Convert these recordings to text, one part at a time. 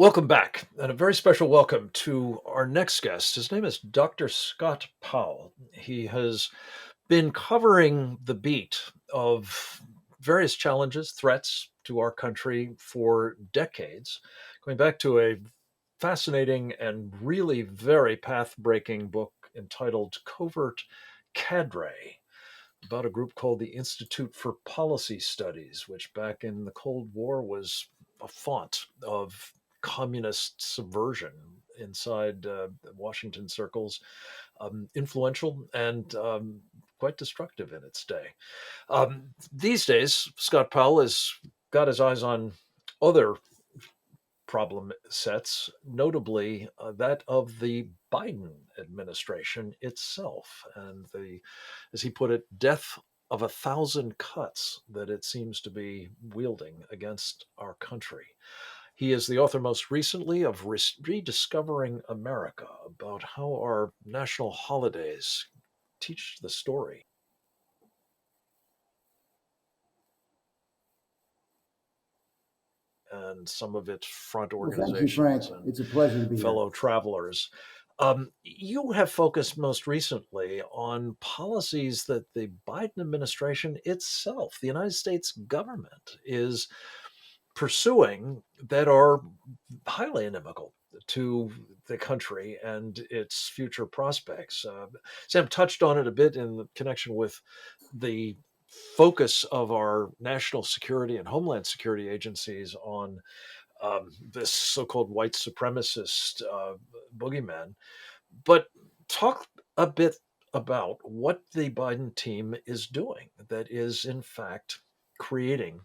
Welcome back, and a very special welcome to our next guest. His name is Dr. Scott Powell. He has been covering the beat of various challenges, threats to our country for decades, going back to a fascinating and really very path breaking book entitled Covert Cadre, about a group called the Institute for Policy Studies, which back in the Cold War was a font of communist subversion inside Washington circles, influential and quite destructive in its day. These days, Scott Powell has got his eyes on other problem sets, notably that of the Biden administration itself, and the, as he put it, death of 1,000 cuts that it seems to be wielding against our country. He is the author most recently of Rediscovering America, about how our national holidays teach the story, and some of its front Well, thank you, Frank. organizations and It's a pleasure to be here. fellow travelers. You have focused most recently on policies that the Biden administration itself, the United States government, is pursuing that are highly inimical to the country and its future prospects. Sam touched on it a bit in connection with the focus of our national security and homeland security agencies on this so-called white supremacist boogeyman. But talk a bit about what the Biden team is doing that is, in fact, creating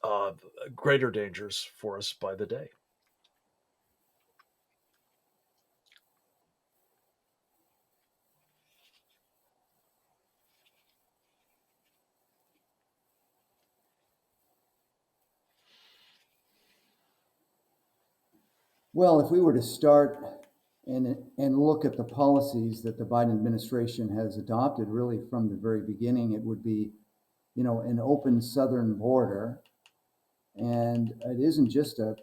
uh, greater dangers for us by the day. Well, if we were to start and look at the policies that the Biden administration has adopted, really from the very beginning, it would be, an open southern border, and it isn't just the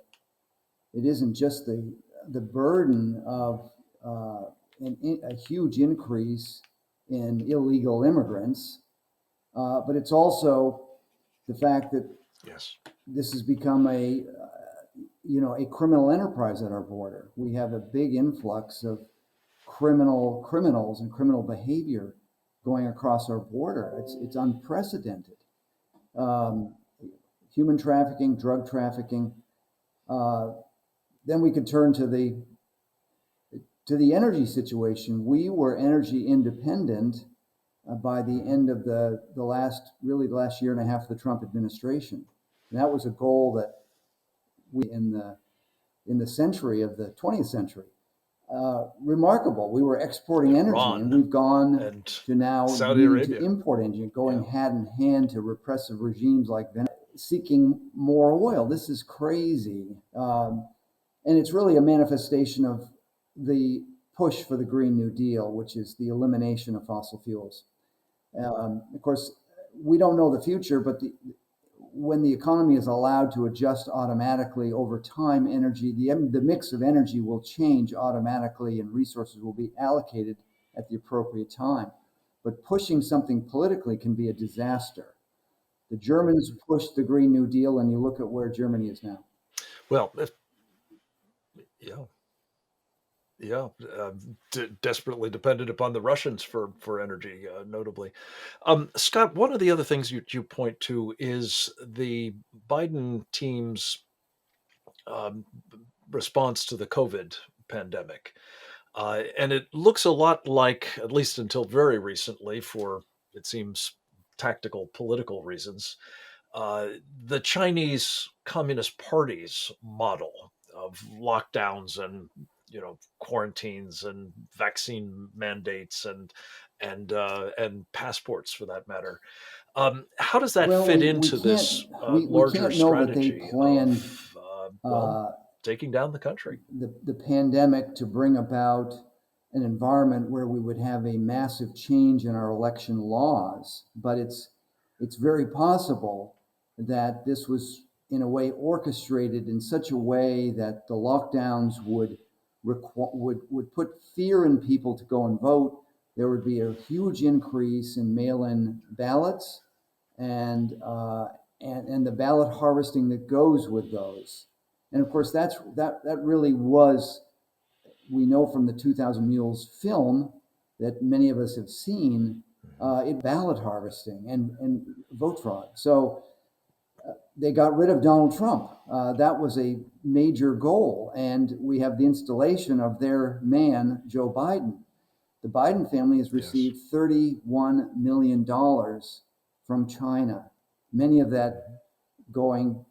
burden of a huge increase in illegal immigrants, but it's also the fact that Yes. this has become a criminal enterprise at our border. We have a big influx of criminals and criminal behavior going across our border. It's unprecedented. Um, Human trafficking, drug trafficking. Uh, then we could turn to the energy situation. We were energy independent by the end of the last year and a half of the Trump administration. And that was a goal that we in the century of the 20th century. Remarkable. We were exporting energy, and Iran we've gone and to now Saudi needing to Arabia. import energy, going Yeah. hand in hand to repressive regimes like Venezuela, seeking more oil. This is crazy. And it's really a manifestation of the push for the Green New Deal, which is the elimination of fossil fuels. Of course, we don't know the future, but when the economy is allowed to adjust automatically over time, the mix of energy will change automatically and resources will be allocated at the appropriate time. But pushing something politically can be a disaster. The Germans pushed the Green New Deal, and you look at where Germany is now. Well, yeah. Yeah, desperately dependent upon the Russians for energy, notably. Scott, one of the other things you point to is the Biden team's um, response to the COVID pandemic. And it looks a lot like, at least until very recently, for it seems tactical political reasons, uh, the Chinese Communist Party's model of lockdowns and quarantines and vaccine mandates and passports for that matter. How does that Well, fit we into can't this we larger can't know that they strategy of planned well, uh, taking down the country? the pandemic to bring about an environment where we would have a massive change in our election laws. But it's very possible that this was in a way orchestrated in such a way that the lockdowns would put fear in people to go and vote. There would be a huge increase in mail-in ballots and and the ballot harvesting that goes with those. And of course, that really was, we know from the 2000 Mules film that many of us have seen, it ballot harvesting and vote fraud. So they got rid of Donald Trump. That was a major goal. And we have the installation of their man, Joe Biden. The Biden family has Yes. received $31 million from China, many of that going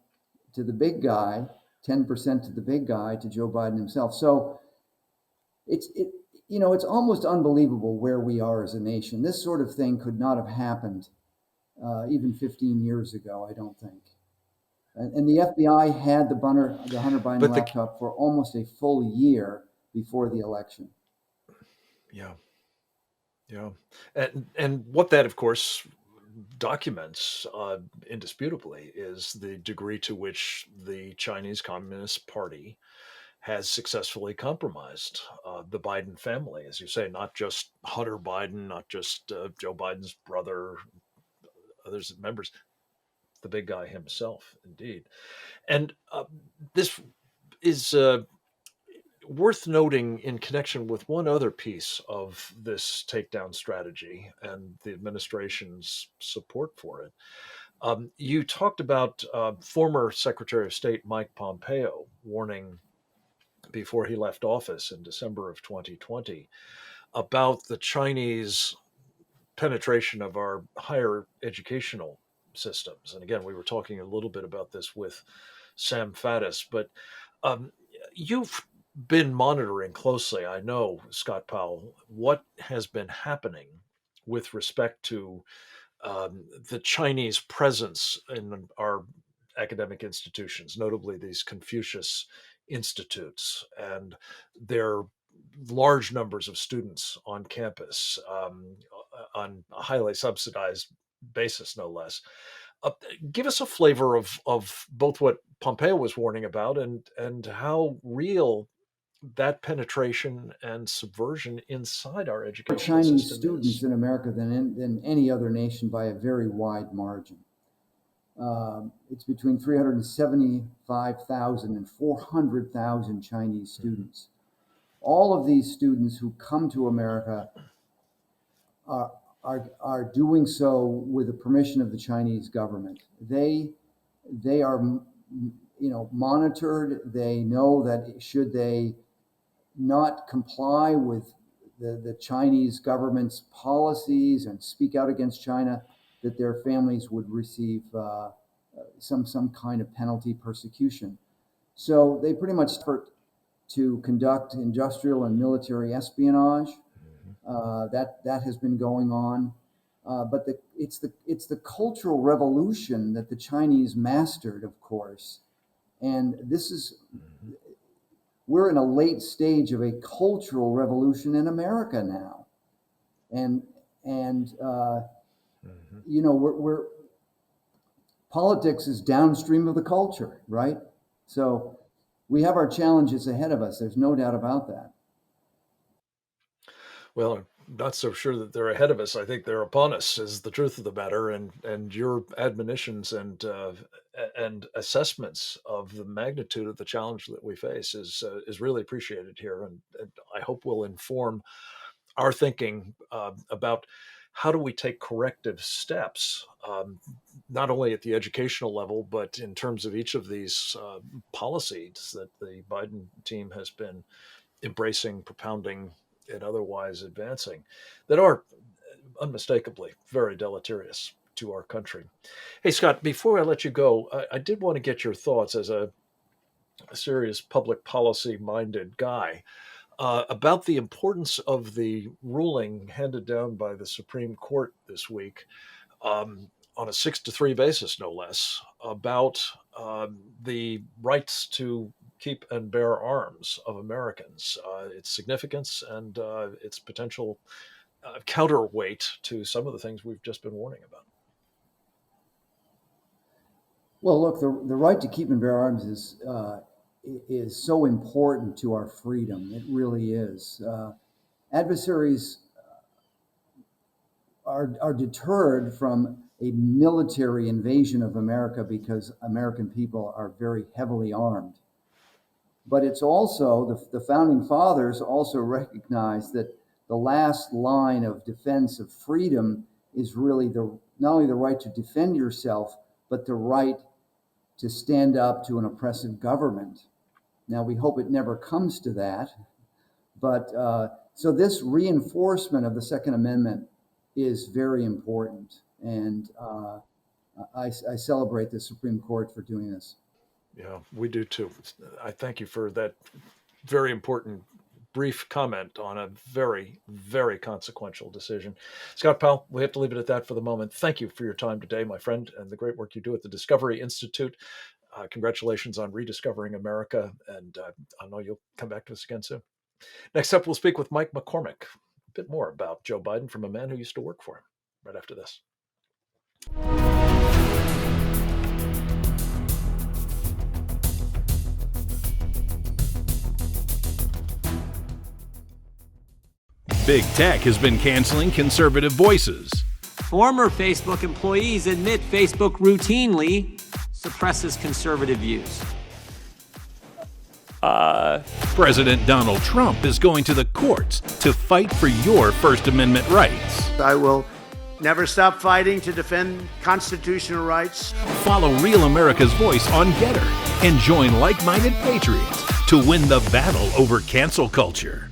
to the big guy, 10% to the big guy, to Joe Biden himself. So it it's almost unbelievable where we are as a nation. This sort of thing could not have happened even 15 years ago, I don't think. And the FBI had the Hunter Biden But the laptop for almost a full year before the election. Yeah, yeah, and what that, of course, documents indisputably is the degree to which the Chinese Communist Party has successfully compromised the Biden family, as you say, not just Hunter Biden, not just Joe Biden's brother, others members, the big guy himself, indeed. And this is worth noting in connection with one other piece of this takedown strategy and the administration's support for it. You talked about former Secretary of State Mike Pompeo warning before he left office in December of 2020 about the Chinese penetration of our higher educational systems. And again, we were talking a little bit about this with Sam Faddis, but um, you've been monitoring closely, I know, Scott Powell, what has been happening with respect to the Chinese presence in our academic institutions, notably these Confucius institutes, and their large numbers of students on campus on a highly subsidized basis, no less. Uh, Give us a flavor of both what Pompeo was warning about and how real that penetration and subversion inside our More educational Chinese system students is. in America than any other nation by a very wide margin. It's between 375,000 and 400,000 Chinese Mhm. students. All of these students who come to America are, are doing so with the permission of the Chinese government. They are, monitored. They know that should they not comply with the Chinese government's policies and speak out against China, that their families would receive some kind of penalty, persecution. So they pretty much effort to conduct industrial and military espionage. Mhm. That has been going on, but it's the cultural revolution that the Chinese mastered, of course, and this is, Mhm. we're in a late stage of a cultural revolution in America now, and and Mhm. we're politics is downstream of the culture, right? So we have our challenges ahead of us. There's no doubt about that. Well, I'm not so sure that they're ahead of us. I think they're upon us, is the truth of the matter. And your admonitions and assessments of the magnitude of the challenge that we face is really appreciated here, and I hope will inform our thinking about how do we take corrective steps, not only at the educational level, but in terms of each of these policies that the Biden team has been embracing, propounding, and otherwise advancing that are unmistakably very deleterious to our country. Hey, Scott, before I let you go, I did want to get your thoughts as a serious public policy minded guy about the importance of the ruling handed down by the Supreme Court this week on a 6-3 basis, no less, about the rights to keep and bear arms of Americans, its significance, and its potential counterweight to some of the things we've just been warning about. Well, look, the right to keep and bear arms is so important to our freedom. It really is. Adversaries are deterred from a military invasion of America because American people are very heavily armed. But it's also, the founding fathers also recognized that the last line of defense of freedom is really not only the right to defend yourself, but the right to stand up to an oppressive government. Now, we hope it never comes to that, but so this reinforcement of the Second Amendment is very important, and I celebrate the Supreme Court for doing this. Yeah, we do too. I thank you for that very important brief comment on a very, very consequential decision. Scott Powell, we have to leave it at that for the moment. Thank you for your time today, my friend, and the great work you do at the Discovery Institute. Congratulations on rediscovering America, and I know you'll come back to us again soon. Next up, we'll speak with Mike McCormick, a bit more about Joe Biden from a man who used to work for him, right after this. Big Tech has been canceling conservative voices. Former Facebook employees admit Facebook routinely suppresses conservative views. President Donald Trump is going to the courts to fight for your First Amendment rights. I will never stop fighting to defend constitutional rights. Follow Real America's Voice on Getter and join like-minded patriots to win the battle over cancel culture.